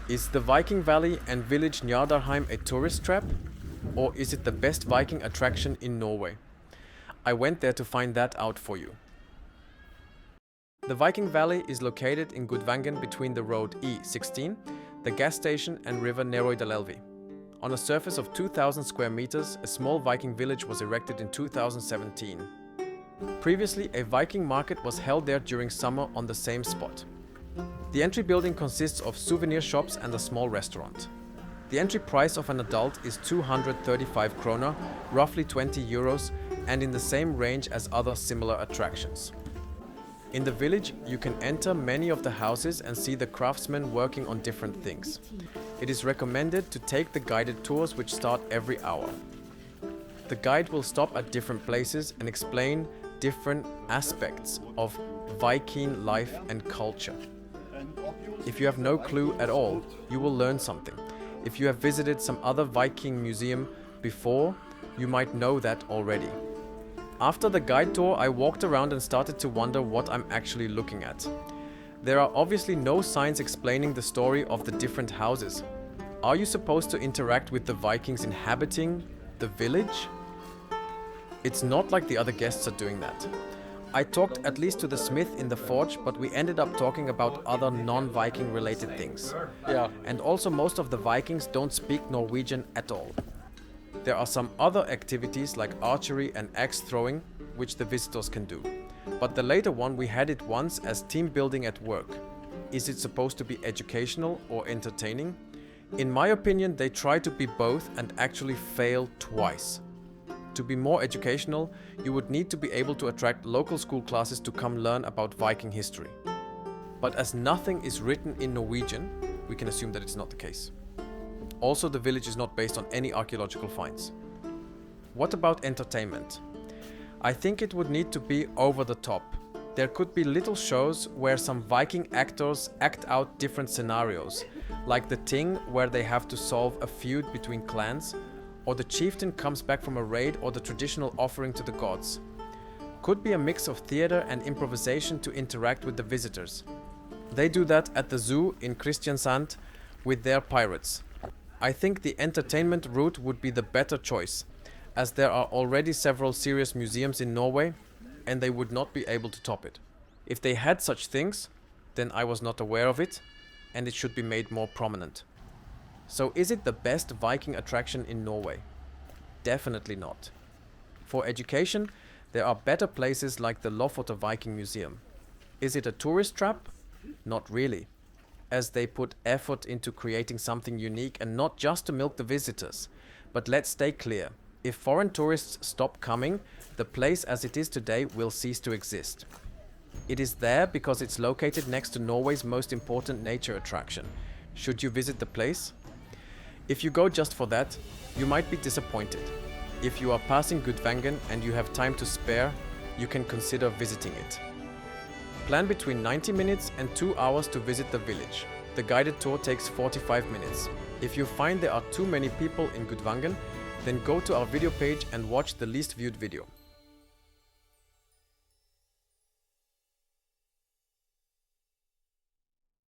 Is the Viking Valley and Village Njardarheimr a tourist trap? Or is it the best Viking attraction in Norway? I went there to find that out for you. The Viking Valley is located in Gudvangen between the road E16, the gas station and river Norway. On a surface of 2,000 square meters, a small Viking village was erected in 2017. Previously, a Viking market was held there during summer on the same spot. The entry building consists of souvenir shops and a small restaurant. The entry price of an adult is 235 kroner, roughly 20 euros, and in the same range as other similar attractions. In the village, you can enter many of the houses and see the craftsmen working on different things. It is recommended to take the guided tours which start every hour. The guide will stop at different places and explain different aspects of Viking life and culture. If you have no clue at all, you will learn something. If you have visited some other Viking museum before, you might know that already. After the guide tour, I walked around and started to wonder what I'm actually looking at. There are obviously no signs explaining the story of the different houses. Are you supposed to interact with the Vikings inhabiting the village? It's not like the other guests are doing that. I talked at least to the smith in the forge, but we ended up talking about other non-Viking related things. And also most of the Vikings don't speak Norwegian at all. There are some other activities like archery and axe throwing, which the visitors can do. But the later one we had it once as team building at work. Is it supposed to be educational or entertaining? In my opinion, they try to be both and actually fail twice. To be more educational, you would need to be able to attract local school classes to come learn about Viking history. But as nothing is written in Norwegian, we can assume that it's not the case. Also, the village is not based on any archaeological finds. What about entertainment? I think it would need to be over the top. There could be little shows where some Viking actors act out different scenarios, like the Ting where they have to solve a feud between clans, or the chieftain comes back from a raid, or the traditional offering to the gods. Could be a mix of theater and improvisation to interact with the visitors. They do that at the zoo in Kristiansand with their pirates. I think the entertainment route would be the better choice, as there are already several serious museums in Norway, and they would not be able to top it. If they had such things, then I was not aware of it, and it should be made more prominent. So is it the best Viking attraction in Norway? Definitely not. For education, there are better places like the Lofoten Viking Museum. Is it a tourist trap? Not really, as they put effort into creating something unique and not just to milk the visitors. But let's stay clear. If foreign tourists stop coming, the place as it is today will cease to exist. It is there because it's located next to Norway's most important nature attraction. Should you visit the place? If you go just for that, you might be disappointed. If you are passing Gudvangen and you have time to spare, you can consider visiting it. Plan between 90 minutes and 2 hours to visit the village. The guided tour takes 45 minutes. If you find there are too many people in Gudvangen, then go to our video page and watch the least viewed video.